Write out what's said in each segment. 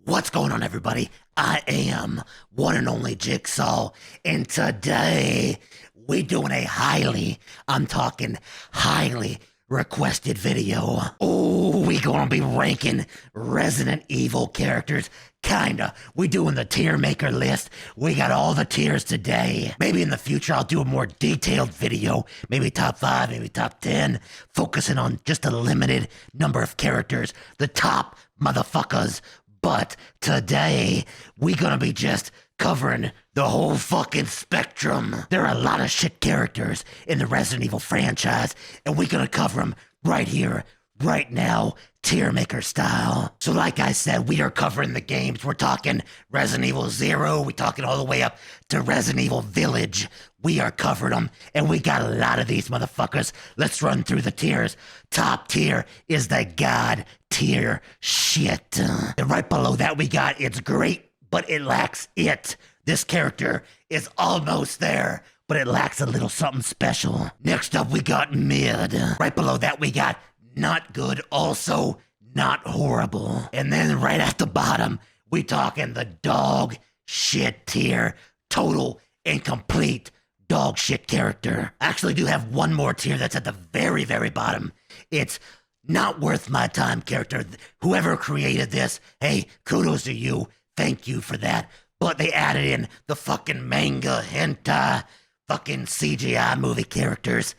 What's going on, everybody? I am one and only Jigsaw, and today we doing a I'm talking highly requested video. Oh, we gonna be ranking Resident Evil characters. Kinda. We doing the Tiermaker list. We got all the tiers today. Maybe in the future I'll do a more detailed video. Maybe top 5, maybe top 10. Focusing on just a limited number of characters. The top motherfuckers. But today, we gonna be just covering the whole fucking spectrum. There are a lot of shit characters in the Resident Evil franchise, and we gonna cover them right here, right now, Tiermaker style. So like I said, we are covering the games. We're talking Resident Evil 0, we're talking all the way up to Resident Evil Village. We are covering them, and we got a lot of these motherfuckers. Let's run through the tiers. Top tier is the God tier shit. And right below that we got it's great, but it lacks it. This character is almost there, but it lacks a little something special. Next up we got mid. Right below that we got not good, also not horrible. And then right at the bottom, we talking the dog shit tier. Total and complete dog shit character. I actually do have one more tier that's at the very, very bottom. It's not worth my time character. Whoever created this, hey, kudos to you. Thank you for that. But they added in the fucking manga, hentai, fucking CGI movie characters.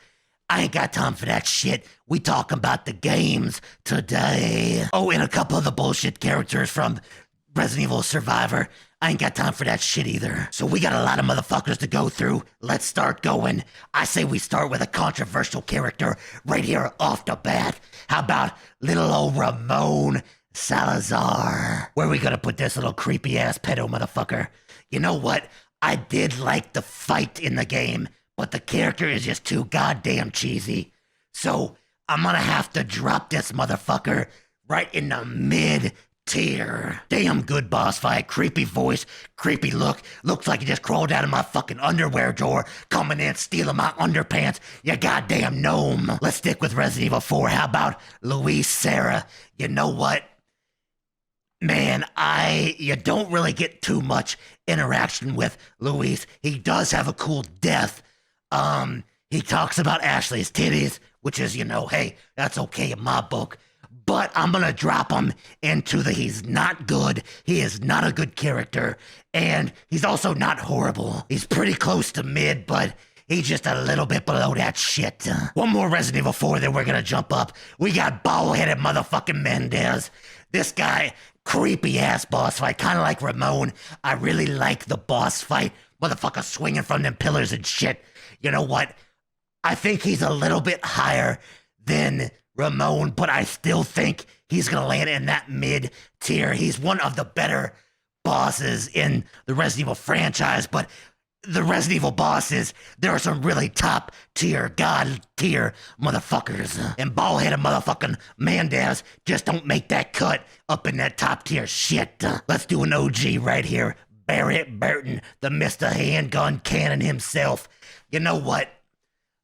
I ain't got time for that shit. We talking about the games today. Oh, and a couple of the bullshit characters from Resident Evil Survivor. I ain't got time for that shit either. So we got a lot of motherfuckers to go through. Let's start going. I say we start with a controversial character right here off the bat. How about little old Ramon Salazar? Where are we gonna put this little creepy ass pedo motherfucker? You know what? I did like the fight in the game, but the character is just too goddamn cheesy. So I'm gonna have to drop this motherfucker right in the mid tier. Damn good boss fight, creepy voice, creepy look. Looks like you just crawled out of my fucking underwear drawer, coming in stealing my underpants, you goddamn gnome. Let's stick with Resident Evil 4. How about Luis Serra? You know what? Man, you don't really get too much interaction with Luis. He does have a cool death. He talks about Ashley's titties, which is, hey, that's okay in my book. But I'm gonna drop him into he's not good, he is not a good character, and he's also not horrible. He's pretty close to mid, but he's just a little bit below that shit. One more Resident Evil 4, then we're gonna jump up. We got bald-headed motherfucking Mendez. This guy, creepy ass boss fight, kind of like Ramon. I really like the boss fight. Motherfucker swinging from them pillars and shit. You know what? I think he's a little bit higher than Ramon, but I still think he's gonna land in that mid tier. He's one of the better bosses in the Resident Evil franchise, but the Resident Evil bosses, there are some really top tier, god tier motherfuckers. And bald-headed motherfucking Mendez just don't make that cut up in that top tier shit. Let's do an OG right here. Barry Burton, the Mr. Handgun Cannon himself. You know what?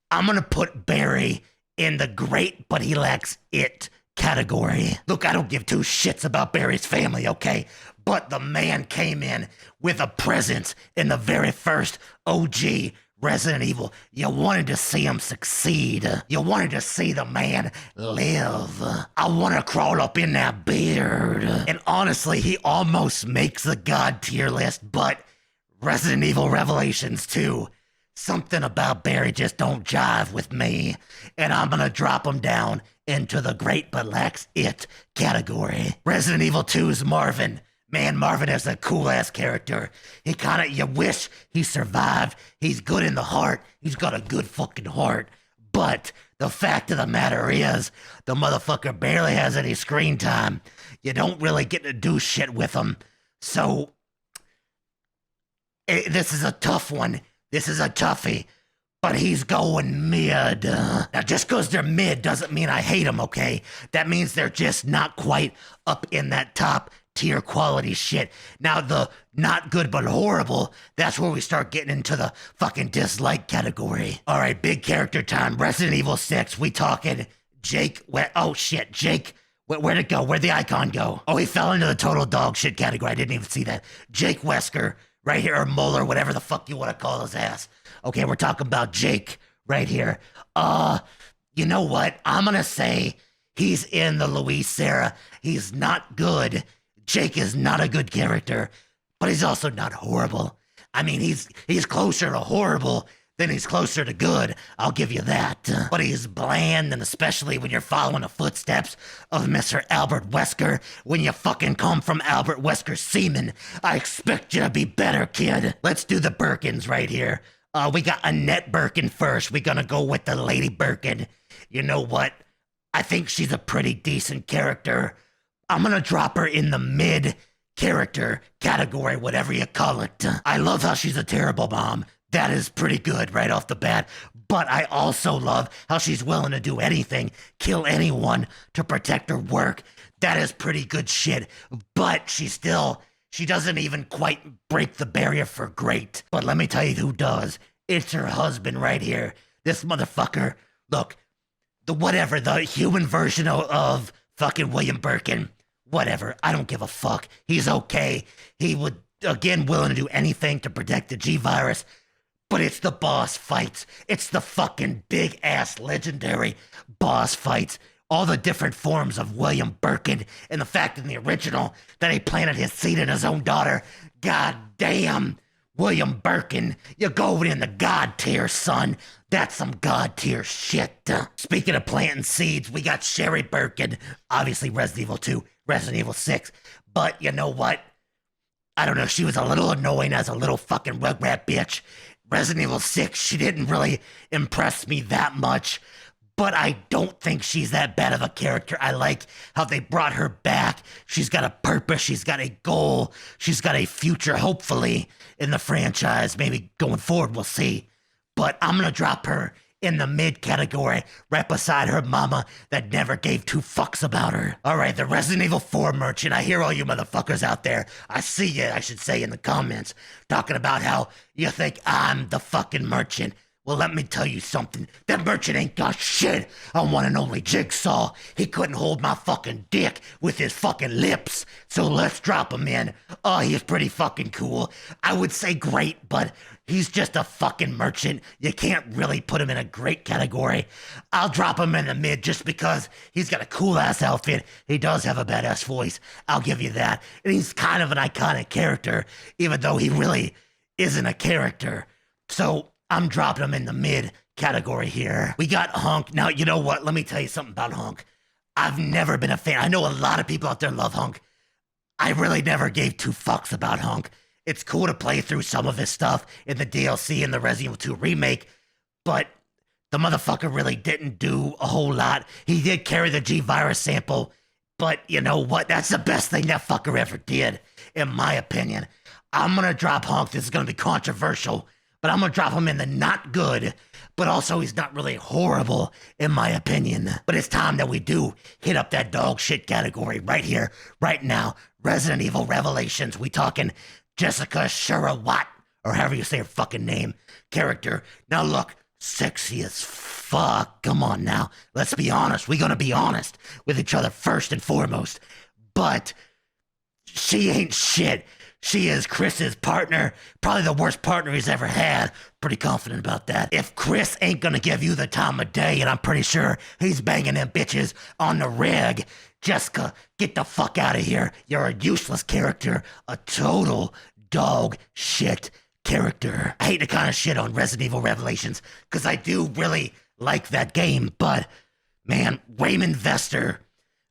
I'm gonna put Barry in the great but he lacks it category. Look, I don't give two shits about Barry's family, okay? But the man came in with a presence in the very first OG Resident Evil. You wanted to see him succeed. You wanted to see the man live. I want to crawl up in that beard. And honestly, he almost makes the God tier list, but Resident Evil Revelations 2, something about Barry just don't jive with me, and I'm gonna drop him down into the great but lacks it category. Resident Evil 2's Marvin. Man, Marvin is a cool-ass character. He you wish he survived. He's good in the heart. He's got a good fucking heart. But the fact of the matter is, the motherfucker barely has any screen time. You don't really get to do shit with him. So, this is a tough one. This is a toughie, but he's going mid. Now, just because they're mid doesn't mean I hate them, okay? That means they're just not quite up in that top tier quality shit. Now, the not good but horrible, that's where we start getting into the fucking dislike category. All right, big character time. Resident Evil 6, we talking Jake Where'd it go? Where'd the icon go? Oh, he fell into the total dog shit category. I didn't even see that. Jake Wesker, right here, or Mueller, whatever the fuck you want to call his ass. Okay, we're talking about Jake right here. You know what? I'm gonna say he's in the Louise Sarah. He's not good. Jake is not a good character, but he's also not horrible. I mean, he's closer to horrible than he's closer to good. I'll give you that. But he's bland, and especially when you're following the footsteps of Mr. Albert Wesker, when you fucking come from Albert Wesker's semen, I expect you to be better, kid. Let's do the Burkins right here. We got Annette Burkin first. We're gonna go with the Lady Burkin. You know what? I think she's a pretty decent character. I'm gonna drop her in the mid character category, whatever you call it. I love how she's a terrible mom. That is pretty good right off the bat. But I also love how she's willing to do anything, kill anyone to protect her work. That is pretty good shit. But she doesn't even quite break the barrier for great. But let me tell you who does. It's her husband right here. This motherfucker. Look, the human version of fucking William Burkin. Whatever, I don't give a fuck. He's okay. He would, again, willing to do anything to protect the G-Virus. But it's the boss fights. It's the fucking big-ass legendary boss fights. All the different forms of William Burkin, and the fact in the original that he planted his seed in his own daughter. God damn, William Burkin, you're going in the God tier, son. That's some God tier shit. Speaking of planting seeds, we got Sherry Burkin, obviously Resident Evil 2, Resident Evil 6. But you know what? I don't know, she was a little annoying as a little fucking rugrat bitch. Resident Evil 6, she didn't really impress me that much, but I don't think she's that bad of a character. I like how they brought her back. She's got a purpose, she's got a goal, she's got a future, hopefully, in the franchise. Maybe going forward, we'll see. But I'm gonna drop her in the mid category, right beside her mama that never gave two fucks about her. Alright, the Resident Evil 4 merchant. I hear all you motherfuckers out there. I see you, I should say, in the comments, talking about how you think I'm the fucking merchant. Well, let me tell you something. That merchant ain't got shit on one and only Jigsaw. He couldn't hold my fucking dick with his fucking lips. So let's drop him in. Oh, he's pretty fucking cool. I would say great, but he's just a fucking merchant. You can't really put him in a great category. I'll drop him in the mid just because he's got a cool-ass outfit. He does have a badass voice. I'll give you that. And he's kind of an iconic character, even though he really isn't a character. So I'm dropping him in the mid category here. We got Hunk. Now, you know what? Let me tell you something about Hunk. I've never been a fan. I know a lot of people out there love Hunk. I really never gave two fucks about Hunk. It's cool to play through some of his stuff in the DLC and the Resident Evil 2 remake, but the motherfucker really didn't do a whole lot. He did carry the G-Virus sample, but you know what? That's the best thing that fucker ever did, in my opinion. I'm gonna drop Hunk. This is gonna be controversial, but I'm gonna drop him in the not good, but also he's not really horrible, in my opinion. But it's time that we do hit up that dog shit category right here, right now. Resident Evil Revelations. We talking Jessica Sherra-Watt, or however you say her fucking name, character. Now look, sexy as fuck. Come on now. Let's be honest. We're gonna be honest with each other first and foremost. But she ain't shit. She is Chris's partner, probably the worst partner he's ever had. Pretty confident about that. If Chris ain't gonna give you the time of day, and I'm pretty sure he's banging them bitches on the reg, Jessica, get the fuck out of here. You're a useless character, a total dog shit character. I hate to kind of shit on Resident Evil Revelations, because I do really like that game, but man, Wayman Vester,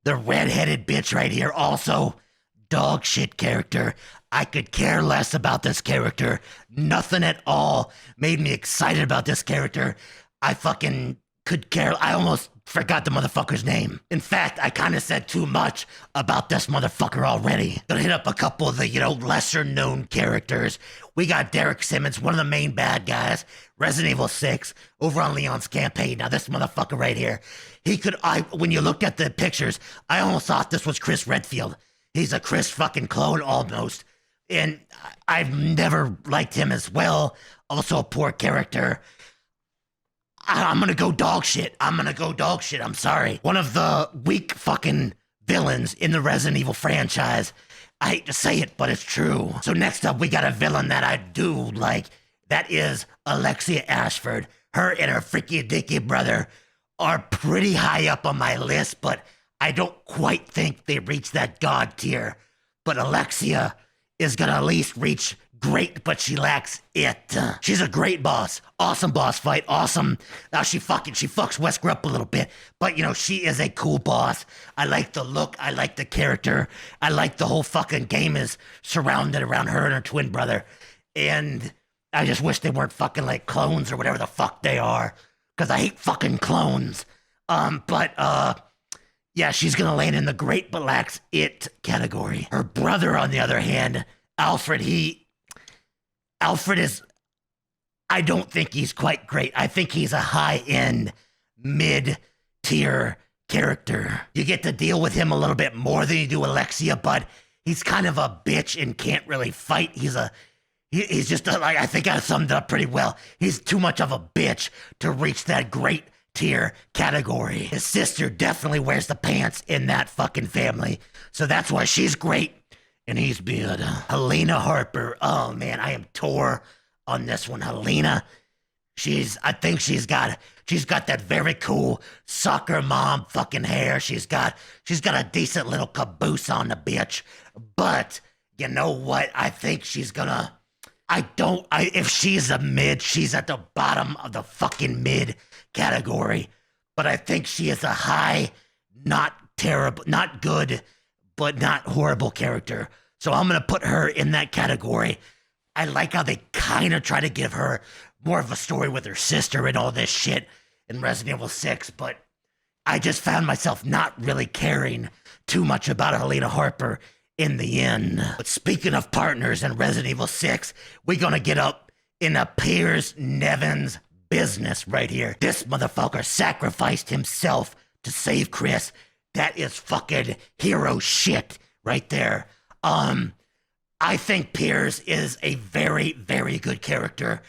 the red-headed bitch right here, also dog shit character. I could care less about this character. Nothing at all made me excited about this character. I fucking could care. I almost forgot the motherfucker's name. In fact, I kind of said too much about this motherfucker already. Gonna hit up a couple of the, lesser known characters. We got Derek Simmons, one of the main bad guys, Resident Evil 6, over on Leon's campaign. Now this motherfucker right here, when you looked at the pictures, I almost thought this was Chris Redfield. He's a Chris fucking clone almost. And I've never liked him as well. Also a poor character. I'm gonna go dog shit. I'm sorry. One of the weak fucking villains in the Resident Evil franchise. I hate to say it, but it's true. So next up, we got a villain that I do like. That is Alexia Ashford. Her and her freaky dicky brother are pretty high up on my list, but I don't quite think they reach that god tier. But Alexia is gonna at least reach great, but she lacks it. She's a great boss. Awesome boss fight. Awesome. Now she fucks Wesker up a little bit. But, you know, she is a cool boss. I like the look. I like the character. I like the whole fucking game is surrounded around her and her twin brother. And I just wish they weren't fucking like clones or whatever the fuck they are. Because I hate fucking clones. Yeah, she's gonna land in the great but lacks it category. Her brother, on the other hand, Alfred is, I don't think he's quite great. I think he's a high-end, mid-tier character. You get to deal with him a little bit more than you do Alexia, but he's kind of a bitch and can't really fight. He's just like, I think I summed it up pretty well. He's too much of a bitch to reach that great tier category. His sister definitely wears the pants in that fucking family, so that's why she's great. And he's bad. Helena Harper. Oh man, I am tore on this one. Helena, I think she's got that very cool soccer mom fucking hair. She's got a decent little caboose on the bitch. But you know what? I think she's gonna. If she's a mid, she's at the bottom of the fucking mid category. But I think she is a high, not terrible, not good, but not horrible character. So I'm going to put her in that category. I like how they kind of try to give her more of a story with her sister and all this shit in Resident Evil 6, but I just found myself not really caring too much about Helena Harper in the end. But speaking of partners in Resident Evil 6, we're going to get up in a Piers Nevin's business right here. This motherfucker sacrificed himself to save Chris. That is fucking hero shit right there. I think Piers is a very, very good character.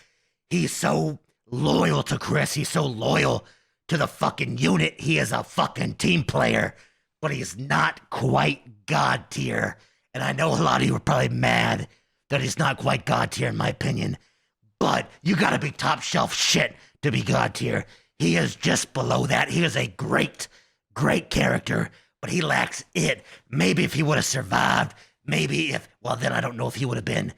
He's so loyal to Chris. He's so loyal to the fucking unit. He is a fucking team player, but he's not quite god tier. And I know a lot of you are probably mad that he's not quite god tier in my opinion, but you gotta be top shelf shit to be god tier. He is just below that. He is a great, great character, but he lacks it. Maybe if he would have survived, then I don't know if he would have been,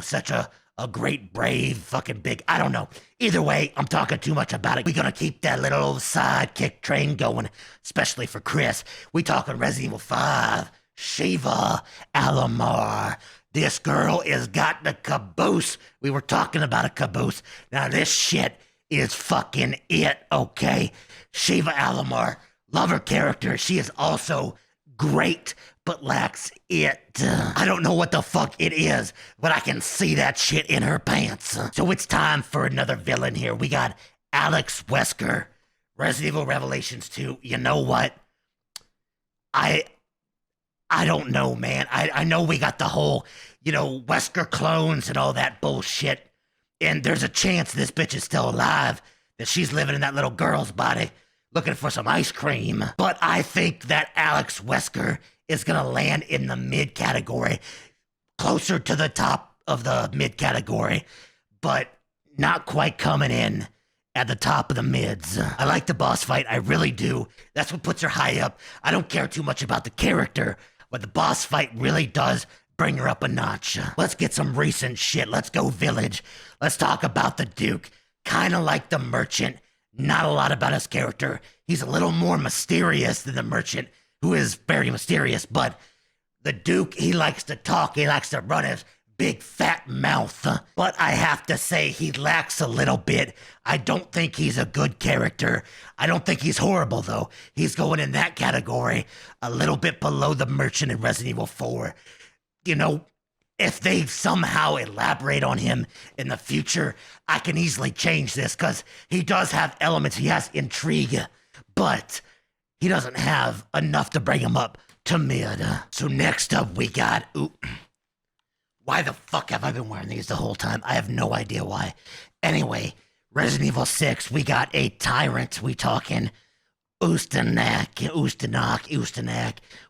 such a great, brave, fucking big, I don't know. Either way, I'm talking too much about it. We're gonna keep that little sidekick train going, especially for Chris. We talking Resident Evil 5, Shiva Alomar. This girl has got the caboose. We were talking about a caboose. Now this shit is fucking it, okay? Shiva Alomar, love her character. She is also great, but lacks it. I don't know what the fuck it is, but I can see that shit in her pants. So it's time for another villain here. We got Alex Wesker, Resident Evil Revelations 2. You know what? I don't know, man. I know we got the whole, Wesker clones and all that bullshit. And there's a chance this bitch is still alive, that she's living in that little girl's body, looking for some ice cream. But I think that Alex Wesker is gonna land in the mid category, closer to the top of the mid category, but not quite coming in at the top of the mids. I like the boss fight, I really do. That's what puts her high up. I don't care too much about the character, but the boss fight really does bring her up a notch. Let's get some recent shit. Let's go Village. Let's talk about the Duke. Kinda like the Merchant. Not a lot about his character. He's a little more mysterious than the Merchant, who is very mysterious, but the Duke, he likes to talk. He likes to run his big fat mouth. But I have to say he lacks a little bit. I don't think he's a good character. I don't think he's horrible, though. He's going in that category, a little bit below the Merchant in Resident Evil 4. If they somehow elaborate on him in the future, I can easily change this, because he does have elements. He has intrigue, but he doesn't have enough to bring him up to mid. So next up we got... Why the fuck have I been wearing these the whole time? I have no idea why. Anyway, Resident Evil 6, we got a Tyrant. We talking Ustanak,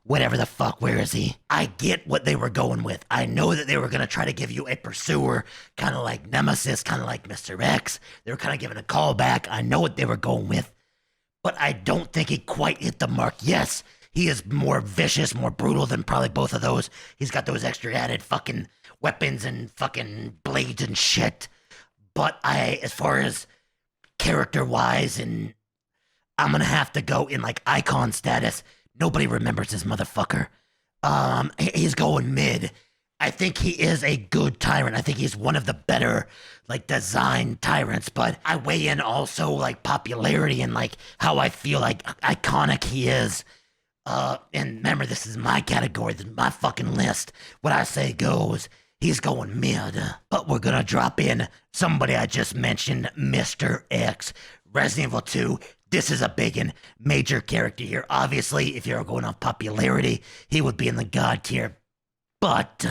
whatever the fuck, where is he? I get what they were going with. I know that they were gonna try to give you a pursuer, kind of like Nemesis, kind of like Mr. X. They were kind of giving a callback. I know what they were going with, but I don't think he quite hit the mark. Yes, he is more vicious, more brutal than probably both of those. He's got those extra added fucking weapons and fucking blades and shit. But as far as character-wise, and I'm gonna have to go in like icon status. Nobody remembers this motherfucker. He's going mid. I think he is a good tyrant. I think he's one of the better like designed tyrants, but I weigh in also like popularity and like how I feel like iconic he is. And remember, this is my category, this is my fucking list. What I say goes. He's going mid. But we're gonna drop in somebody I just mentioned, Mr. X. Resident Evil 2. This is a big and major character here. Obviously, if you're going off popularity, he would be in the God tier. But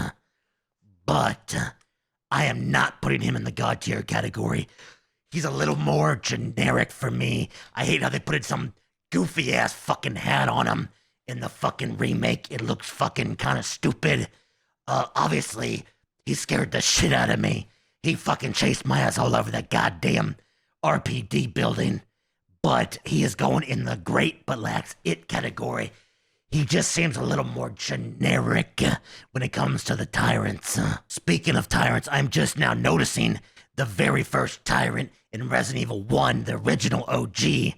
I am not putting him in the God tier category. He's a little more generic for me. I hate how they put some goofy ass fucking hat on him in the fucking remake. It looks fucking kind of stupid. Obviously, he scared the shit out of me. He fucking chased my ass all over that goddamn RPD building. But he is going in the great but lacks it category. He just seems a little more generic when it comes to the tyrants. Speaking of tyrants, I'm just now noticing the very first tyrant in Resident Evil 1, the original OG,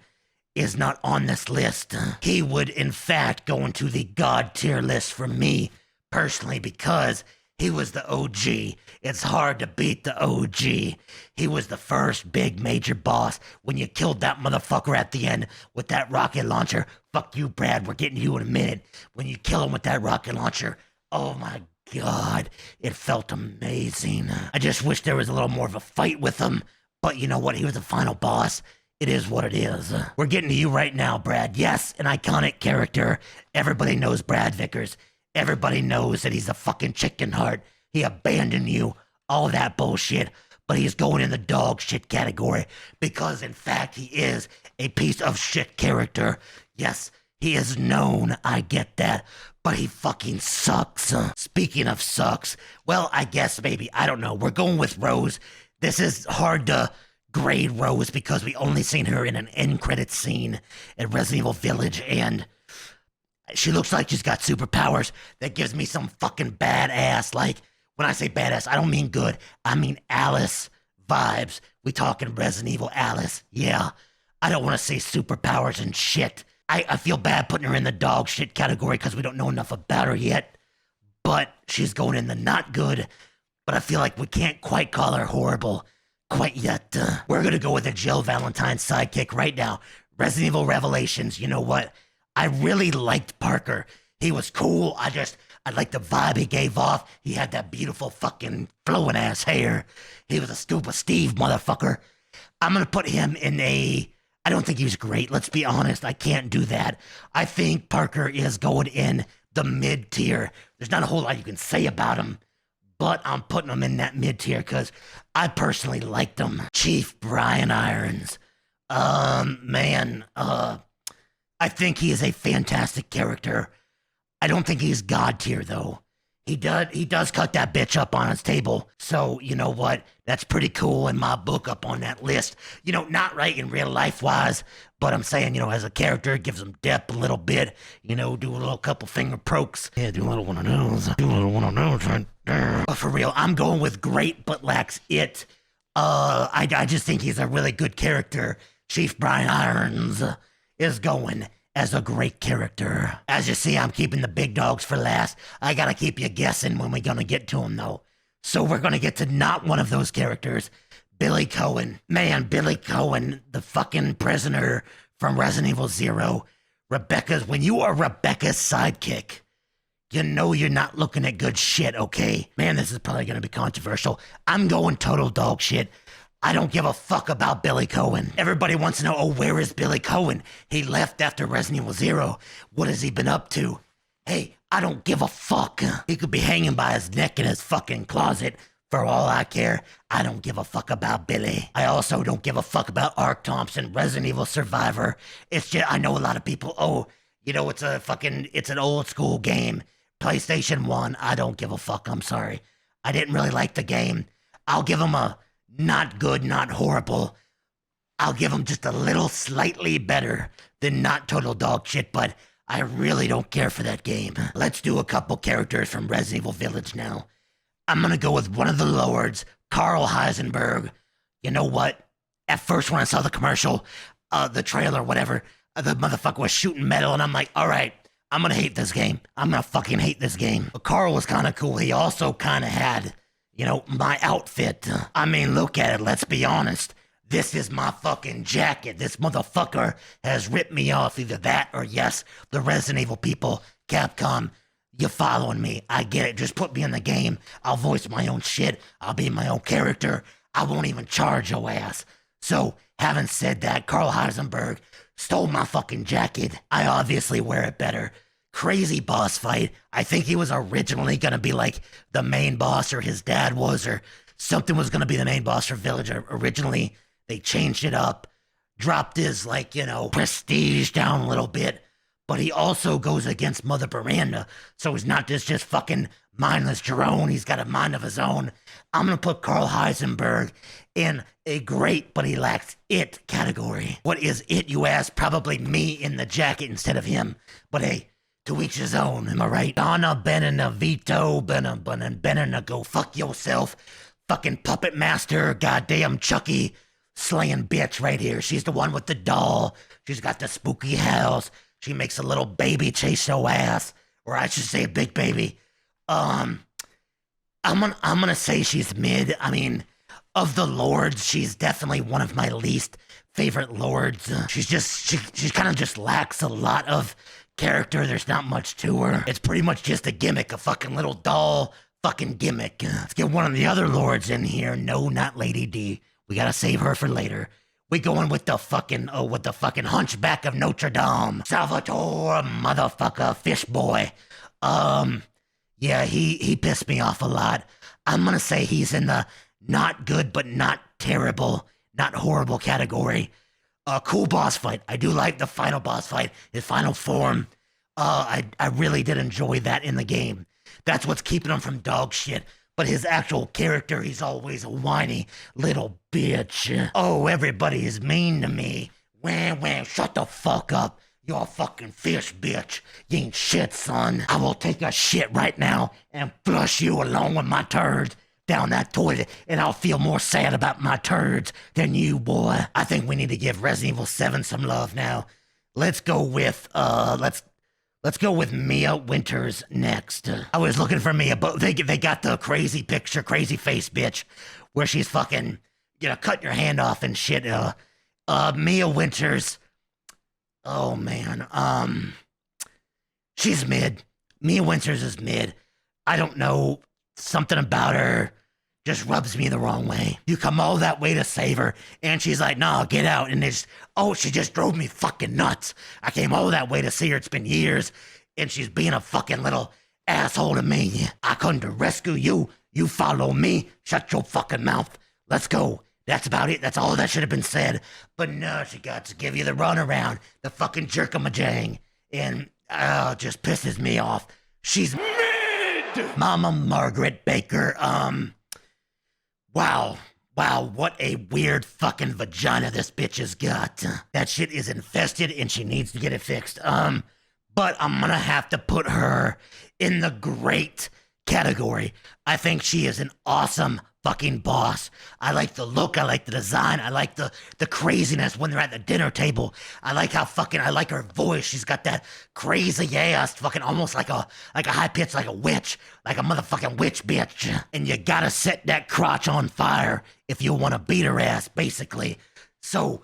is not on this list. He would, in fact, go into the God tier list for me, personally, because he was the OG. It's hard to beat the OG. He was the first big major boss. When you killed that motherfucker at the end with that rocket launcher, fuck you, Brad, we're getting you in a minute. When you kill him with that rocket launcher, oh my God, it felt amazing. I just wish there was a little more of a fight with him, but you know what? He was the final boss. It is what it is. We're getting to you right now, Brad. Yes, an iconic character. Everybody knows Brad Vickers. Everybody knows that he's a fucking chicken heart. He abandoned you. All that bullshit. But he's going in the dog shit category because, in fact, he is a piece of shit character. Yes, he is known. I get that. But he fucking sucks. Speaking of sucks, well, I guess maybe, I don't know. We're going with Rose. This is hard to grade Rose because we only seen her in an end credit scene at Resident Evil Village, and she looks like she's got superpowers that gives me some fucking badass, like, when I say badass, I don't mean good. I mean Alice vibes. We talking Resident Evil Alice. Yeah. I don't want to say superpowers and shit. I feel bad putting her in the dog shit category because we don't know enough about her yet. But she's going in the not good. But I feel like we can't quite call her horrible quite yet. We're going to go with a Jill Valentine sidekick right now. Resident Evil Revelations. You know what? I really liked Parker. He was cool. I liked the vibe he gave off. He had that beautiful fucking flowing ass hair. He was a Scuba Steve motherfucker. I'm gonna put him in I don't think he was great. Let's be honest. I can't do that. I think Parker is going in the mid tier. There's not a whole lot you can say about him, but I'm putting him in that mid tier because I personally liked him. Chief Brian Irons. I think he is a fantastic character. I don't think he's God tier though. He does cut that bitch up on his table. So, you know what? That's pretty cool in my book up on that list. You know, not right in real life wise, but I'm saying, you know, as a character, it gives him depth a little bit. You know, do a little couple finger pokes. Yeah, do a little one of those. Do a little one of those right there. But for real, I'm going with great but lacks it. I just think he's a really good character. Chief Brian Irons is going as a great character. As you see, I'm keeping the big dogs for last. I gotta keep you guessing when we're gonna get to them, though. So we're gonna get to not one of those characters, Billy Cohen. Man, Billy Cohen, the fucking prisoner from Resident Evil 0. When you are Rebecca's sidekick, you know you're not looking at good shit, okay? Man, this is probably gonna be controversial. I'm going total dog shit. I don't give a fuck about Billy Cohen. Everybody wants to know, oh, where is Billy Cohen? He left after Resident Evil 0. What has he been up to? Hey, I don't give a fuck. He could be hanging by his neck in his fucking closet. For all I care, I don't give a fuck about Billy. I also don't give a fuck about Ark Thompson, Resident Evil Survivor. It's just, I know a lot of people, it's an old school game. PlayStation 1, I don't give a fuck, I'm sorry. I didn't really like the game. I'll give him a not good, not horrible. I'll give him just a little slightly better than not total dog shit, but I really don't care for that game. Let's do a couple characters from Resident Evil Village now. I'm gonna go with one of the lords, Carl Heisenberg. You know what? At first when I saw the commercial, the trailer, whatever, the motherfucker was shooting metal, and I'm like, all right, I'm gonna hate this game. I'm gonna fucking hate this game. But Carl was kind of cool. He also kind of had, my outfit. I mean, look at it, let's be honest. This is my fucking jacket. This motherfucker has ripped me off. Either that or yes, the Resident Evil people, Capcom, you're following me. I get it. Just put me in the game. I'll voice my own shit. I'll be my own character. I won't even charge your ass. So, having said that, Carl Heisenberg stole my fucking jacket. I obviously wear it better. Crazy boss fight. I think he was originally gonna be like the main boss, or his dad was, or something was gonna be the main boss for Village originally. They changed it up, dropped his, prestige down a little bit, but he also goes against Mother Miranda, so he's not just fucking mindless drone, he's got a mind of his own. I'm gonna put Carl Heisenberg in a great, but he lacks it category. What is it, you ask? Probably me in the jacket instead of him, but hey, to each his own, am I right? Donna Benenavito, Benena, go fuck yourself. Fucking puppet master, goddamn Chucky. Slaying bitch right here. She's the one with the doll. She's got the spooky house. She makes a little baby chase your ass, or I should say a big baby. I'm gonna say she's mid. I mean, of the lords, she's definitely one of my least favorite lords. She kind of just lacks a lot of character. There's not much to her. It's pretty much just a gimmick, a fucking little doll fucking gimmick. Let's get one of the other lords in here. No, not Lady D. We gotta save her for later. We going with the fucking Hunchback of Notre Dame. Salvatore motherfucker Fish Boy. Yeah, he pissed me off a lot. I'm gonna say he's in the not good but not terrible, not horrible category. Cool boss fight. I do like the final boss fight, his final form. I really did enjoy that in the game. That's what's keeping him from dog shit. But his actual character, he's always a whiny little bitch. Oh, everybody is mean to me. Wham, shut the fuck up. You're a fucking fish, bitch. You ain't shit, son. I will take a shit right now and flush you along with my turds down that toilet, and I'll feel more sad about my turds than you, boy. I think we need to give Resident Evil 7 some love now. Let's go with, Let's go with Mia Winters next. I was looking for Mia, but they got the crazy picture, crazy face bitch, where she's fucking, cut your hand off and shit. Mia Winters, oh man, she's mid. Mia Winters is mid. I don't know, something about her just rubs me the wrong way. You come all that way to save her, and she's like, nah, get out. And she just drove me fucking nuts. I came all that way to see her. It's been years, and she's being a fucking little asshole to me. I come to rescue you. You follow me. Shut your fucking mouth. Let's go. That's about it. That's all that should have been said. But no, she got to give you the runaround, the fucking jerk-a-majang, and just pisses me off. She's mid. Mama Margaret Baker, Wow, what a weird fucking vagina this bitch has got. That shit is infested and she needs to get it fixed. But I'm gonna have to put her in the great category. I think she is an awesome fucking boss. I like the look, I like the design, I like the craziness when they're at the dinner table. I like her voice. She's got that crazy ass, fucking almost like a high pitch, like a witch, like a motherfucking witch bitch. And you gotta set that crotch on fire if you wanna beat her ass, basically. So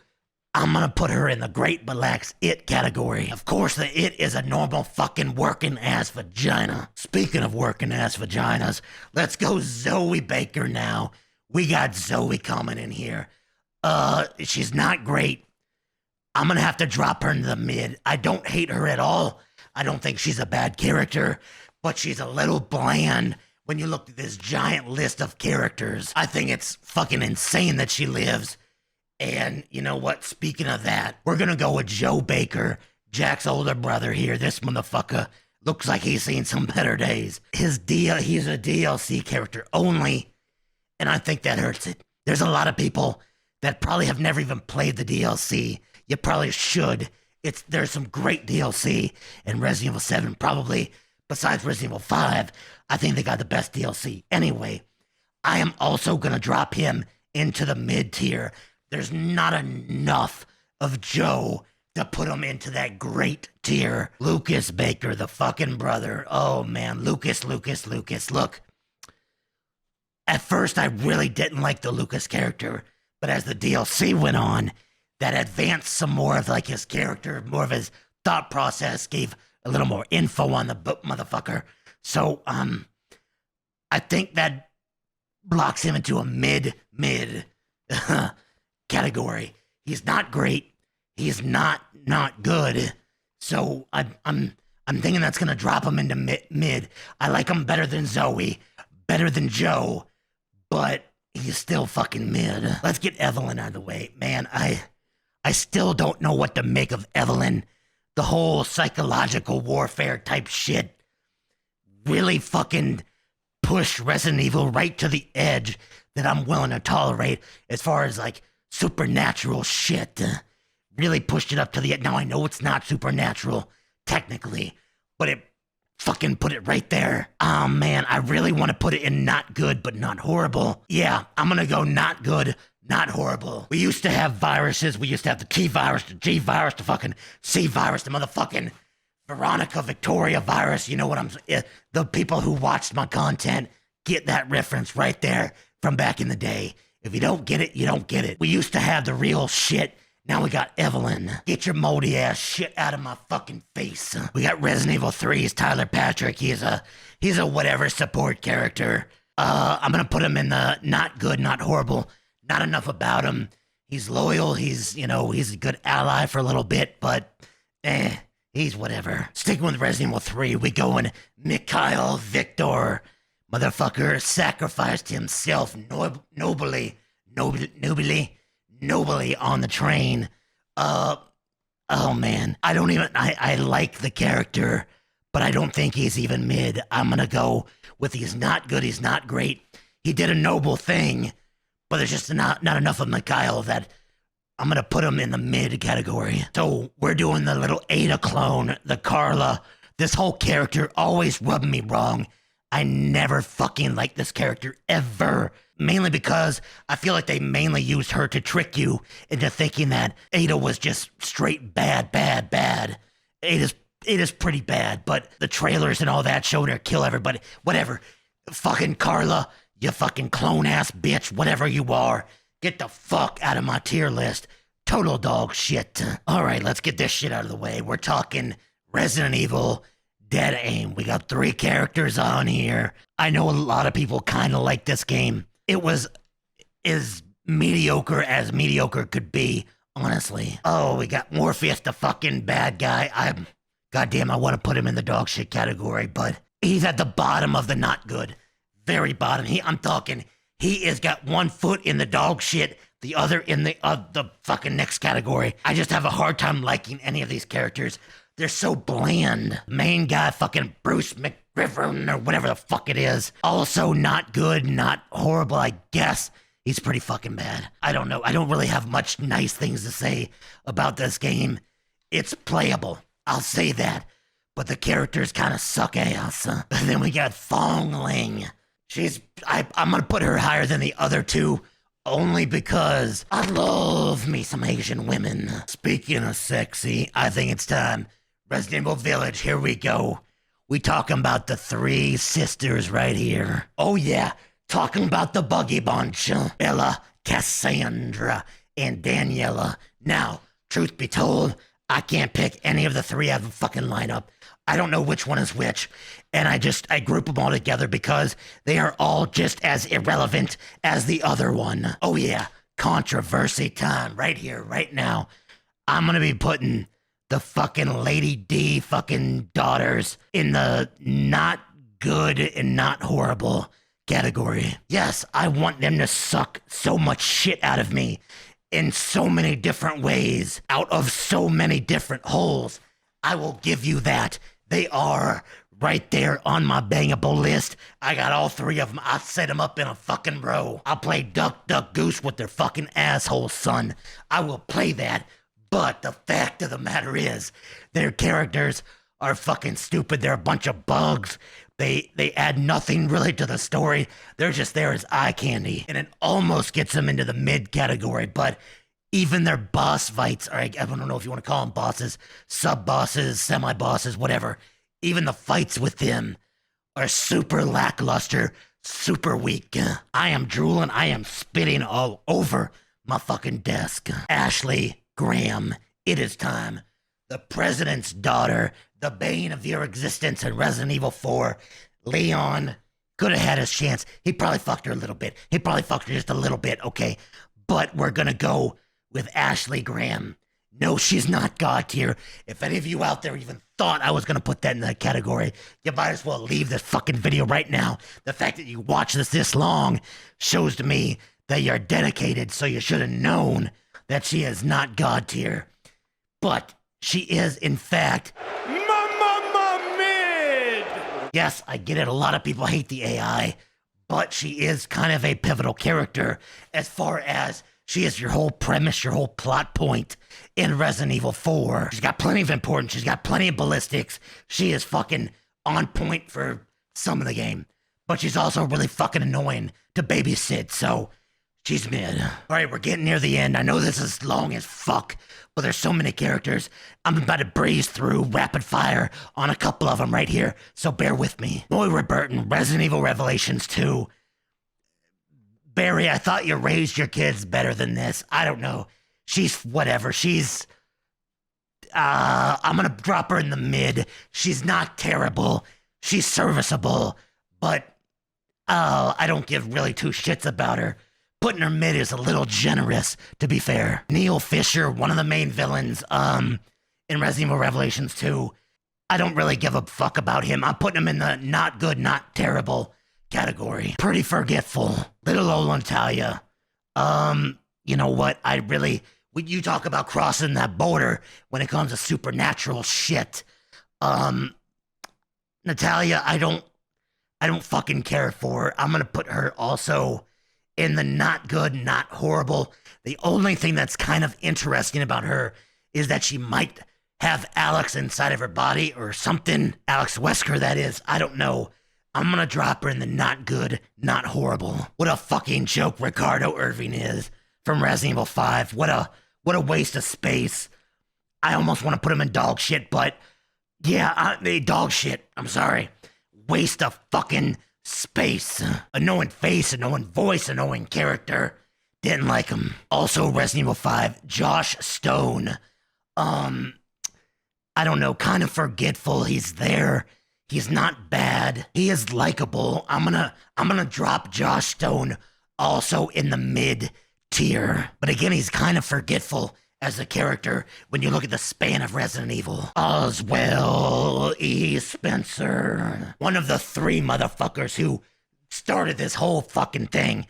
I'm gonna put her in the great but lacks it category. Of course, the it is a normal fucking working ass vagina. Speaking of working ass vaginas, let's go Zoe Baker now. We got Zoe coming in here. She's not great. I'm gonna have to drop her into the mid. I don't hate her at all. I don't think she's a bad character, but she's a little bland when you look at this giant list of characters. I think it's fucking insane that she lives. And you know what? Speaking of that, we're gonna go with Zoe Baker, Jack's older brother here. This motherfucker looks like he's seen some better days. He's a DLC character only, and I think that hurts it. There's a lot of people that probably have never even played the DLC. You probably should. There's some great DLC in Resident Evil 7, probably, besides Resident Evil 5. I think they got the best DLC. Anyway, I am also gonna drop him into the mid-tier. There's not enough of Joe to put him into that great tier. Lucas Baker, the fucking brother. Oh man, Lucas. Look, at first I really didn't like the Lucas character, but as the DLC went on, that advanced some more of like his character, more of his thought process, gave a little more info on the motherfucker. So, I think that blocks him into a mid category. He's not great. He's not good. So I'm thinking that's gonna drop him into mid. I like him better than Zoe, better than Joe, but he's still fucking mid. Let's get Evelyn out of the way. Man, I still don't know what to make of Evelyn. The whole psychological warfare type shit really fucking pushed Resident Evil right to the edge that I'm willing to tolerate as far as like supernatural shit. Really pushed it up to the edge. Now I know it's not supernatural, technically, but it fucking put it right there. Oh man, I really want to put it in not good, but not horrible. Yeah, I'm gonna go not good, not horrible. We used to have viruses. We used to have the T virus, the G virus, the fucking C virus, the motherfucking Veronica Victoria virus. You know what the people who watched my content get that reference right there from back in the day. If you don't get it, you don't get it. We used to have the real shit. Now we got Evelyn. Get your moldy ass shit out of my fucking face. We got Resident Evil 3's Tyler Patrick. He's a whatever support character. I'm gonna put him in the not good, not horrible. Not enough about him. He's loyal. He's a good ally for a little bit, but he's whatever. Sticking with Resident Evil 3, we going Mikhail Victor. Motherfucker sacrificed himself nobly on the train. Oh man. I like the character, but I don't think he's even mid. I'm gonna go with he's not good, he's not great. He did a noble thing, but there's just not enough of Mikhail that I'm gonna put him in the mid category. So we're doing the little Aydah clone, the Carla. This whole character always rubbed me wrong. I never fucking liked this character ever. Mainly because I feel like they mainly used her to trick you into thinking that Aydah was just straight bad. Aydah's pretty bad, but the trailers and all that showed her kill everybody. Whatever. Fucking Carla, you fucking clone ass bitch, whatever you are. Get the fuck out of my tier list. Total dog shit. Alright, let's get this shit out of the way. We're talking Resident Evil Dead Aim. We got 3 characters on here. I know a lot of people kind of like this game. It was as mediocre could be, honestly. Oh, we got Morpheus, the fucking bad guy. Goddamn, I want to put him in the dog shit category, but he's at the bottom of the not good. Very bottom. I'm talking, he has got one foot in the dog shit, the other in the fucking next category. I just have a hard time liking any of these characters. They're so bland. Main guy, fucking Bruce McGriffin or whatever the fuck it is. Also not good, not horrible, I guess. He's pretty fucking bad. I don't know. I don't really have much nice things to say about this game. It's playable. I'll say that. But the characters kind of suck ass. And then we got Fong Ling. I'm gonna put her higher than the other 2. Only because I love me some Asian women. Speaking of sexy, I think it's time. Resident Evil Village, here we go. We talking about the 3 sisters right here. Oh yeah, talking about the Buggy Bunch. Ella, Cassandra, and Daniela. Now, truth be told, I can't pick any of the 3 out of the fucking lineup. I don't know which one is which, and I group them all together because they are all just as irrelevant as the other one. Oh yeah, controversy time right here, right now. I'm gonna be putting the fucking Lady D fucking daughters in the not good and not horrible category. Yes, I want them to suck so much shit out of me in so many different ways, out of so many different holes. I will give you that. They are right there on my bangable list. I got all three of them. I'll set them up in a fucking row. I'll play Duck, Duck, Goose with their fucking assholes, son. I will play that. But the fact of the matter is, their characters are fucking stupid. They're a bunch of bugs. They add nothing really to the story. They're just there as eye candy. And it almost gets them into the mid category, but even their boss fights, or I don't know if you want to call them bosses, sub-bosses, semi-bosses, whatever. Even the fights with them are super lackluster, super weak. I am drooling, I am spitting all over my fucking desk. Ashley Graham, it is time. The president's daughter, the bane of your existence in Resident Evil 4, Leon could have had his chance. He probably fucked her a little bit. He probably fucked her just a little bit, okay? But we're gonna go with Ashley Graham. No, she's not God tier. If any of you out there even thought I was gonna put that in that category, you might as well leave this fucking video right now. The fact that you watched this long shows to me that you're dedicated, so you should have known that she is not God tier. But she is, in fact, mid! Yes, I get it. A lot of people hate the AI, but she is kind of a pivotal character as far as she is your whole premise, your whole plot point in Resident Evil 4. She's got plenty of importance. She's got plenty of ballistics. She is fucking on point for some of the game, but she's also really fucking annoying to babysit, so she's mid. All right, we're getting near the end. I know this is long as fuck, but there's so many characters. I'm about to breeze through rapid fire on a couple of them right here, so bear with me. Moira Burton, Resident Evil Revelations 2. Barry, I thought you raised your kids better than this. I don't know. She's whatever. She's... I'm gonna drop her in the mid. She's not terrible. She's serviceable, but I don't give really two shits about her. Putting her mid is a little generous, to be fair. Neil Fisher, one of the main villains in Resident Evil Revelations 2. I don't really give a fuck about him. I'm putting him in the not good, not terrible category. Pretty forgetful. Little old Natalia. You know what? When you talk about crossing that border when it comes to supernatural shit, Natalia, I don't fucking care for her. I'm gonna put her also in the not good, not horrible. The only thing that's kind of interesting about her is that she might have Alex inside of her body or something. Alex Wesker, that is. I don't know. I'm gonna drop her in the not good, not horrible. What a fucking joke Ricardo Irving is from Resident Evil 5. What a waste of space. I almost want to put him in dog shit, but yeah, dog shit. I'm sorry. Waste of fucking space. Annoying face, annoying voice, annoying character. Didn't like him. Also, Resident Evil 5, Josh Stone. I don't know, kind of forgetful. He's there. He's not bad. He is likable. I'm gonna drop Josh Stone also in the mid tier. But again, he's kind of forgetful as a character when you look at the span of Resident Evil. Oswell E. Spencer. One of the three motherfuckers who started this whole fucking thing.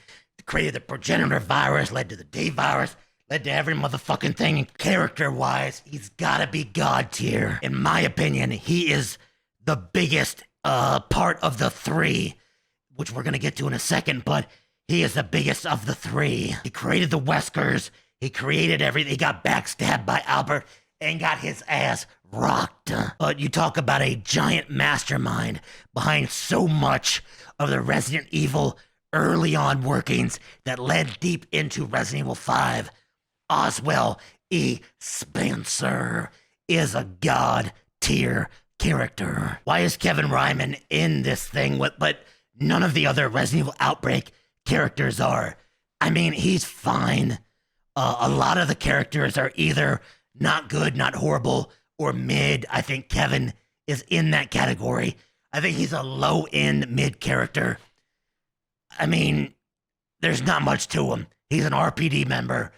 Created the progenitor virus, led to the D virus, led to every motherfucking thing. And character-wise, he's gotta be God tier. In my opinion, he is the biggest part of the three, which we're gonna get to in a second, but he is the biggest of the three. He created the Weskers. He created everything. He got backstabbed by Albert and got his ass rocked. But you talk about a giant mastermind behind so much of the Resident Evil early on workings that led deep into Resident Evil 5. Oswell E. Spencer is a god tier character. Why is Kevin Ryman in this thing but none of the other Resident Evil Outbreak characters are? I mean, he's fine. A lot of the characters are either not good, not horrible, or mid. I think Kevin is in that category. I think he's a low-end mid character. I mean, there's not much to him. He's an RPD member.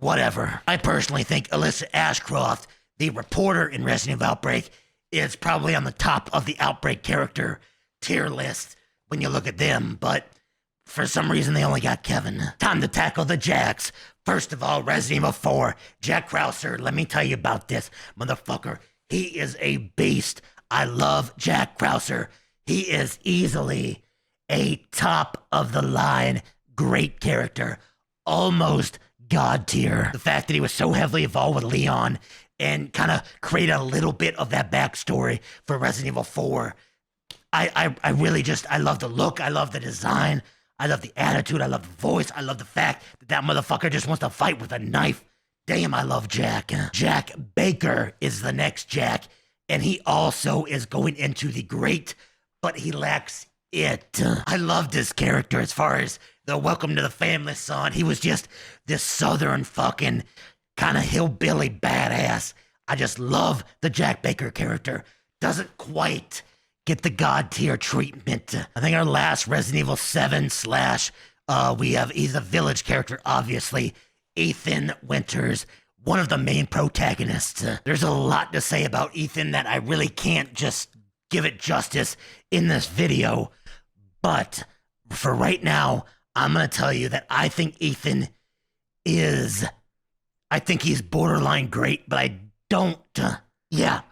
Whatever. I personally think Alexia Ashford, the reporter in Resident Evil Outbreak, is probably on the top of the Outbreak character tier list when you look at them, but for some reason they only got Kevin. Time to tackle the Jacks. First of all, Resident Evil 4, Jack Krauser. Let me tell you about this motherfucker. He is a beast. I love Jack Krauser. He is easily a top of the line great character, almost god tier. The fact that he was so heavily involved with Leon and kind of create a little bit of that backstory for Resident Evil 4. I really just, I love the look, I love the design, I love the attitude, I love the voice, I love the fact that that motherfucker just wants to fight with a knife. Damn, I love Jack. Jack Baker is the next Jack, and he also is going into the great, but he lacks it. I loved his character as far as the Welcome to the Family son. He was just this southern fucking kind of hillbilly badass. I just love the Jack Baker character. Doesn't quite get the god tier treatment. I think our last Resident Evil 7 slash, he's a village character, obviously. Ethan Winters, one of the main protagonists. There's a lot to say about Ethan that I really can't just give it justice in this video. But for right now, I'm going to tell you that I think Ethan is, I think he's borderline great, but I don't, I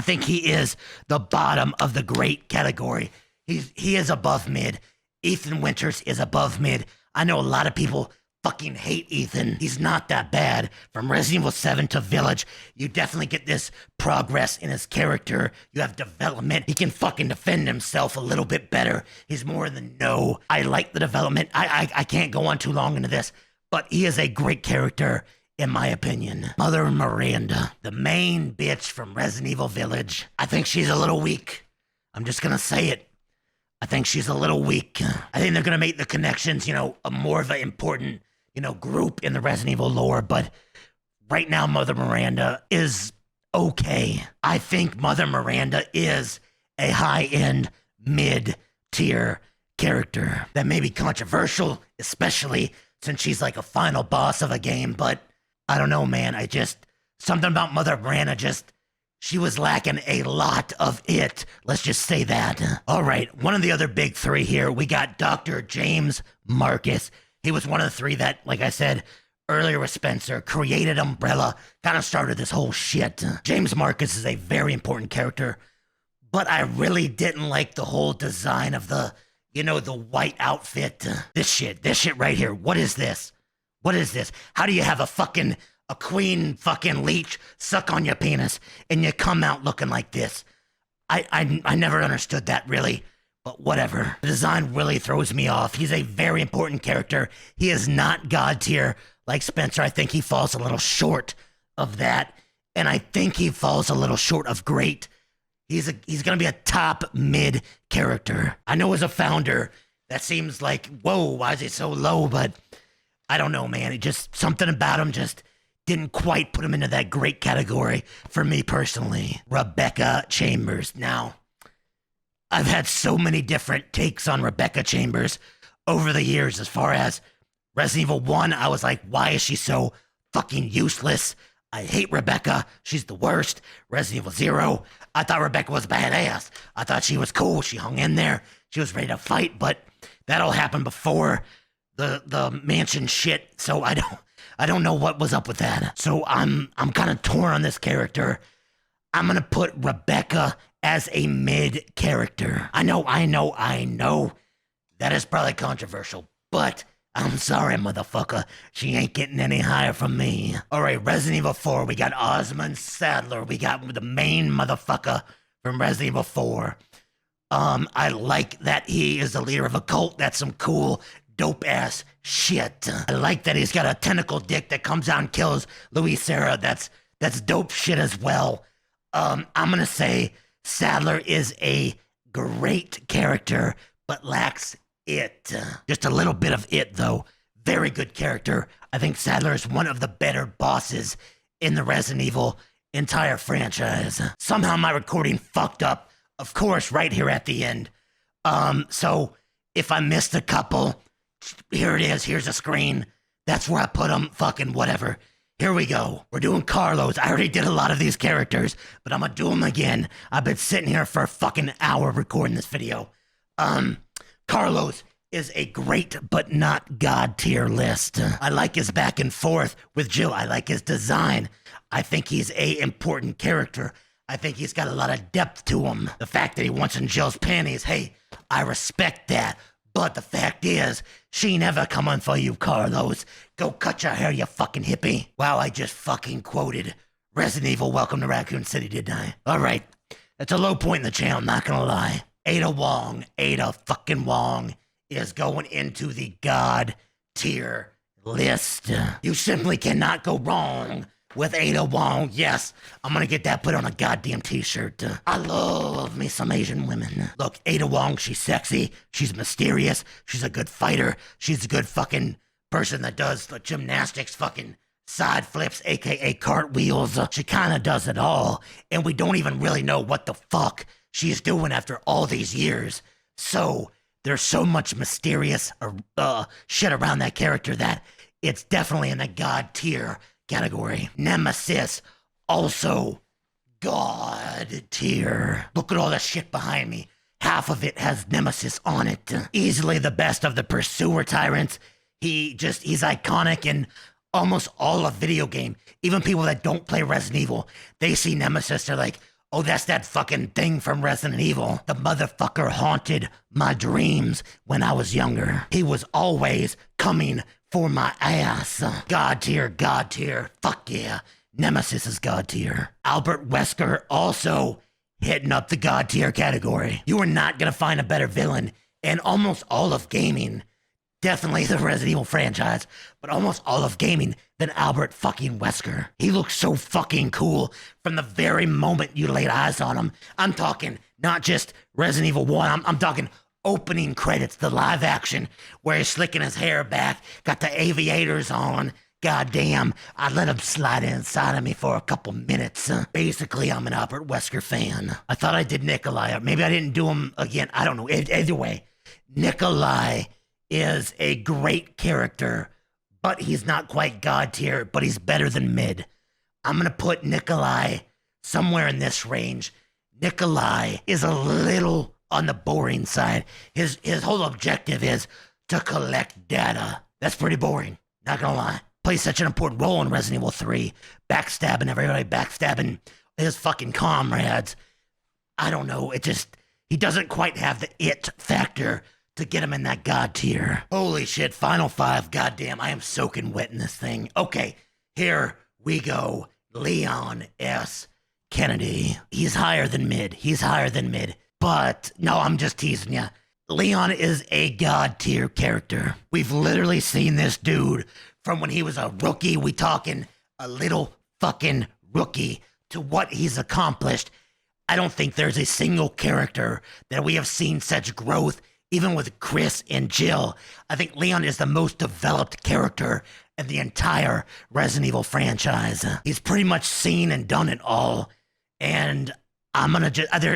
think he is the bottom of the great category. He is above mid. Ethan Winters is above mid. I know a lot of people fucking hate Ethan. He's not that bad. From Resident Evil 7 to Village, you definitely get this progress in his character. You have development. He can fucking defend himself a little bit better. He's more in the know. I like the development. I can't go on too long into this, but he is a great character in my opinion. Mother Miranda, the main bitch from Resident Evil Village. I think she's a little weak. I'm just gonna say it. I think she's a little weak. I think they're gonna make the connections, a more of an important, group in the Resident Evil lore, but right now Mother Miranda is okay. I think Mother Miranda is a high-end, mid-tier character. That may be controversial, especially since she's like a final boss of a game, but I don't know, man. Something about Mother Miranda she was lacking a lot of it. Let's just say that. All right, one of the other big three here, we got Dr. James Marcus. He was one of the three that, like I said earlier with Spencer, created Umbrella, kind of started this whole shit. James Marcus is a very important character, but I really didn't like the whole design of the white outfit. This shit right here. What is this? What is this? How do you have a queen fucking leech suck on your penis and you come out looking like this? I never understood that really, but whatever. The design really throws me off. He's a very important character. He is not god tier like Spencer. I think he falls a little short of that, and I think he falls a little short of great. He's gonna be a top mid character. I know as a founder, that seems like, whoa, why is it so low? But I don't know, man. It just, something about him just didn't quite put him into that great category for me personally. Rebecca Chambers. Now, I've had so many different takes on Rebecca Chambers over the years. As far as Resident Evil 1, I was like, why is she so fucking useless? I hate Rebecca. She's the worst. Resident Evil 0, I thought Rebecca was badass. I thought she was cool. She hung in there. She was ready to fight, but that all happened before the mansion shit, so I don't know what was up with that. So I'm kind of torn on this character. I'm gonna put Rebecca as a mid character. I know that is probably controversial, but I'm sorry, motherfucker. She ain't getting any higher from me. All right, Resident Evil 4, we got Osmond Sadler. We got the main motherfucker from Resident Evil 4. I like that he is the leader of a cult. That's some cool, dope-ass shit. I like that he's got a tentacle dick that comes out and kills Louis Sarah. That's dope shit as well. I'm gonna say Sadler is a great character, but lacks it. Just a little bit of it, though. Very good character. I think Sadler is one of the better bosses in the Resident Evil entire franchise. Somehow my recording fucked up, of course, right here at the end. So if I missed a couple, here it is. Here's a screen. That's where I put them. Fucking whatever. Here we go. We're doing Carlos. I already did a lot of these characters, but I'm gonna do them again. I've been sitting here for a fucking hour recording this video. Carlos is a great but not god tier list. I like his back and forth with Jill. I like his design. I think he's a important character. I think he's got a lot of depth to him. The fact that he wants in Jill's panties, hey, I respect that. But the fact is, she never coming for you, Carlos. Go cut your hair, you fucking hippie. Wow, I just fucking quoted Resident Evil Welcome to Raccoon City, didn't I? Alright, that's a low point in the channel, not gonna lie. Aydah fucking Wong is going into the god tier list. You simply cannot go wrong with Aydah Wong. Yes, I'm gonna get that put on a goddamn t-shirt. I love me some Asian women. Look, Aydah Wong, she's sexy, she's mysterious, she's a good fighter, she's a good fucking person that does the gymnastics, fucking side flips, aka cartwheels. She kinda does it all, and we don't even really know what the fuck she's doing after all these years. So, there's so much mysterious shit around that character that it's definitely in the god tier category. Nemesis, also god tier. Look at all the shit behind me. Half of it has Nemesis on it. Easily the best of the pursuer tyrants. He's iconic in almost all of video game. Even people that don't play Resident Evil, they see Nemesis, they're like, oh, that's that fucking thing from Resident Evil. The motherfucker haunted my dreams when I was younger. He was always coming for my ass. God tier, fuck yeah. Nemesis is god tier. Albert Wesker also hitting up the god tier category. You are not gonna find a better villain in almost all of gaming. Definitely the Resident Evil franchise, but almost all of gaming than Albert fucking Wesker. He looks so fucking cool from the very moment you laid eyes on him. I'm talking not just Resident Evil 1, I'm talking opening credits, the live action, where he's slicking his hair back, got the aviators on. Goddamn, I let him slide inside of me for a couple minutes. Basically, I'm an Albert Wesker fan. I thought I did Nikolai, or maybe I didn't do him again. I don't know. Either way, Nikolai is a great character, but he's not quite god tier, but he's better than mid. I'm gonna put Nikolai somewhere in this range. Nikolai is a little on the boring side. His whole objective is to collect data. That's pretty boring, not gonna lie. Plays such an important role in Resident Evil 3. Backstabbing everybody, backstabbing his fucking comrades. I don't know, he doesn't quite have the it factor to get him in that god tier. Holy shit, Final 5, goddamn, I am soaking wet in this thing. Okay, here we go. Leon S. Kennedy. He's higher than mid. But, no, I'm just teasing ya. Leon is a god tier character. We've literally seen this dude from when he was a rookie, we talking a little fucking rookie, to what he's accomplished. I don't think there's a single character that we have seen such growth, even with Chris and Jill. I think Leon is the most developed character in the entire Resident Evil franchise. He's pretty much seen and done it all. And I'm gonna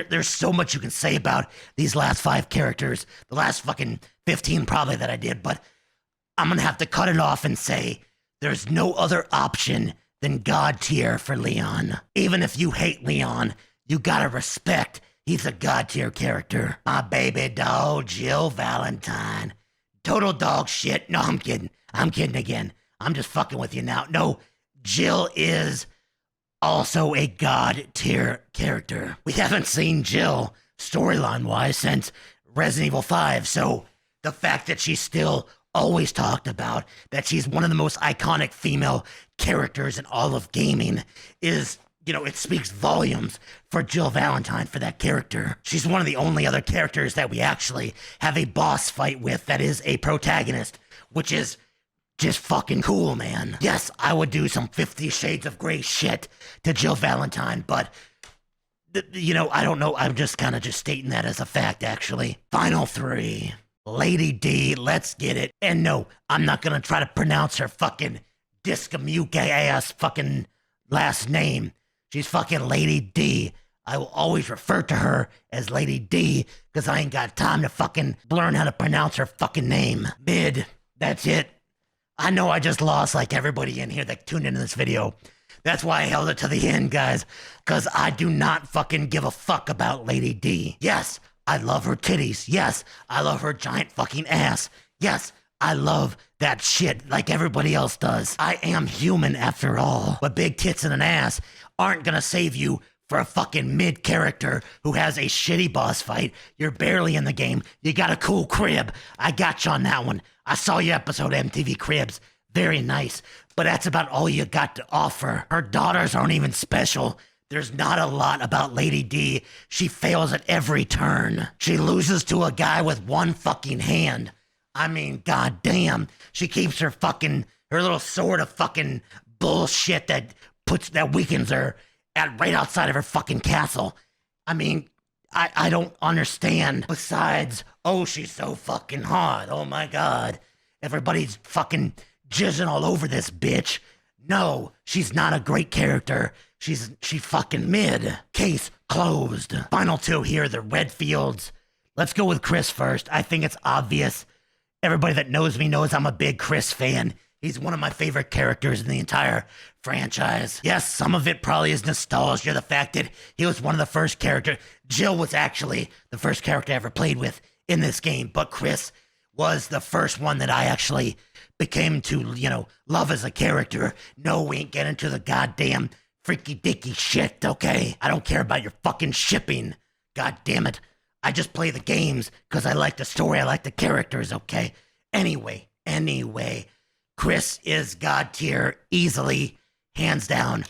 there's so much you can say about these last 5 characters, the last fucking 15 probably that I did, but I'm gonna have to cut it off and say there's no other option than god tier for Leon. Even if you hate Leon, you gotta respect he's a god tier character. My baby dog, Jill Valentine. Total dog shit. No, I'm kidding. I'm kidding again. I'm just fucking with you now. No, Jill is also a god tier character. We haven't seen Jill storyline-wise since Resident Evil 5, so the fact that she's still always talked about, that she's one of the most iconic female characters in all of gaming is, it speaks volumes for Jill Valentine, for that character. She's one of the only other characters that we actually have a boss fight with that is a protagonist, which is just fucking cool, man. Yes, I would do some 50 Shades of Grey shit to Jill Valentine, but, I don't know. I'm just kind of just stating that as a fact, actually. Final 3. Lady D, let's get it. And no, I'm not gonna try to pronounce her fucking Discamuke ass fucking last name. She's fucking Lady D. I will always refer to her as Lady D because I ain't got time to fucking learn how to pronounce her fucking name. Mid, that's it. I know I just lost like everybody in here that tuned into this video. That's why I held it to the end, guys. Because I do not fucking give a fuck about Lady D. Yes, I love her titties. Yes, I love her giant fucking ass. Yes, I love that shit like everybody else does. I am human after all. But big tits and an ass aren't gonna save you for a fucking mid character who has a shitty boss fight. You're barely in the game. You got a cool crib. I got you on that one. I saw your episode, MTV Cribs. Very nice. But that's about all you got to offer. Her daughters aren't even special. There's not a lot about Lady D. She fails at every turn. She loses to a guy with one fucking hand. I mean, goddamn. She keeps her little sword of fucking bullshit that weakens her right outside of her fucking castle. I mean, I don't understand. Besides, oh, she's so fucking hot. Oh my god. Everybody's fucking jizzing all over this bitch. No, she's not a great character. She's fucking mid. Case closed. Final two here, the Redfields. Let's go with Chris first. I think it's obvious. Everybody that knows me knows I'm a big Chris fan. He's one of my favorite characters in the entire franchise. Yes, some of it probably is nostalgia. The fact that he was one of the first characters. Jill was actually the first character I ever played with in this game, but Chris was the first one that I actually became to, love as a character. No, we ain't getting into the goddamn freaky dicky shit, okay? I don't care about your fucking shipping. God damn it. I just play the games because I like the story, I like the characters, okay? Anyway, Chris is god tier, easily, hands down.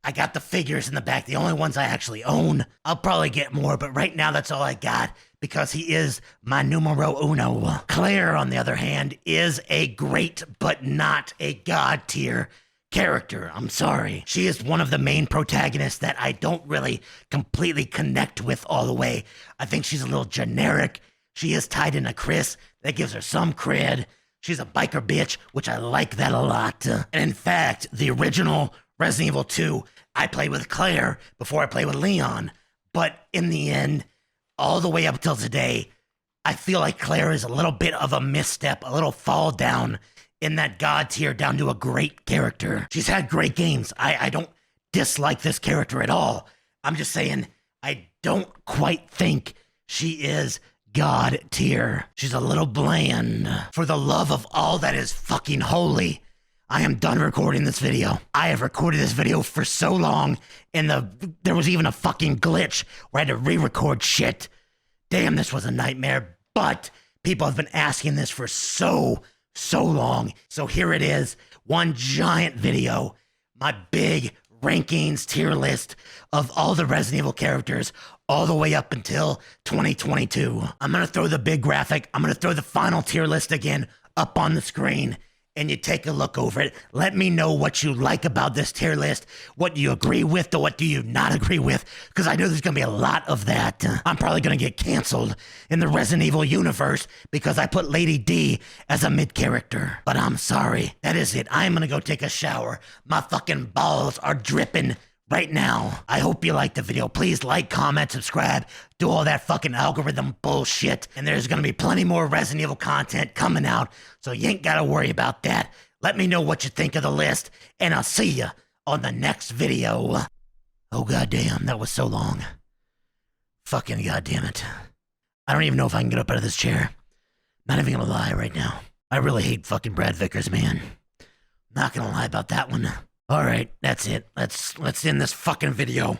I got the figures in the back, the only ones I actually own. I'll probably get more, but right now that's all I got because he is my numero uno. Claire, on the other hand, is a great but not a god tier character. I'm sorry. She is one of the main protagonists that I don't really completely connect with all the way. I think she's a little generic. She is tied into Chris. That gives her some cred. She's a biker bitch, which I like that a lot. And in fact, the original Resident Evil 2, I played with Claire before I played with Leon. But in the end, all the way up till today, I feel like Claire is a little bit of a misstep, a little fall down in that god tier down to a great character. She's had great games. I don't dislike this character at all. I'm just saying I don't quite think she is god tier. She's a little bland. For the love of all that is fucking holy, I am done recording this video. I have recorded this video for so long, and there was even a fucking glitch where I had to re-record shit. Damn, this was a nightmare, but people have been asking this for so long. So here it is, one giant video, my big rankings tier list of all the Resident Evil characters all the way up until 2022. I'm gonna throw the big graphic. I'm gonna throw the final tier list again up on the screen, and you take a look over it. Let me know what you like about this tier list, what you agree with or what do you not agree with, because I know there's going to be a lot of that. I'm probably going to get canceled in the Resident Evil universe because I put Lady D as a mid-character. But I'm sorry. That is it. I'm going to go take a shower. My fucking balls are dripping right now. I hope you liked the video. Please like, comment, subscribe, do all that fucking algorithm bullshit. And there's gonna be plenty more Resident Evil content coming out, so you ain't gotta worry about that. Let me know what you think of the list, and I'll see you on the next video. Oh goddamn, that was so long. Fucking goddamn it. I don't even know if I can get up out of this chair. Not even gonna lie right now. I really hate fucking Brad Vickers, man. Not gonna lie about that one. Alright, that's it. Let's end this fucking video.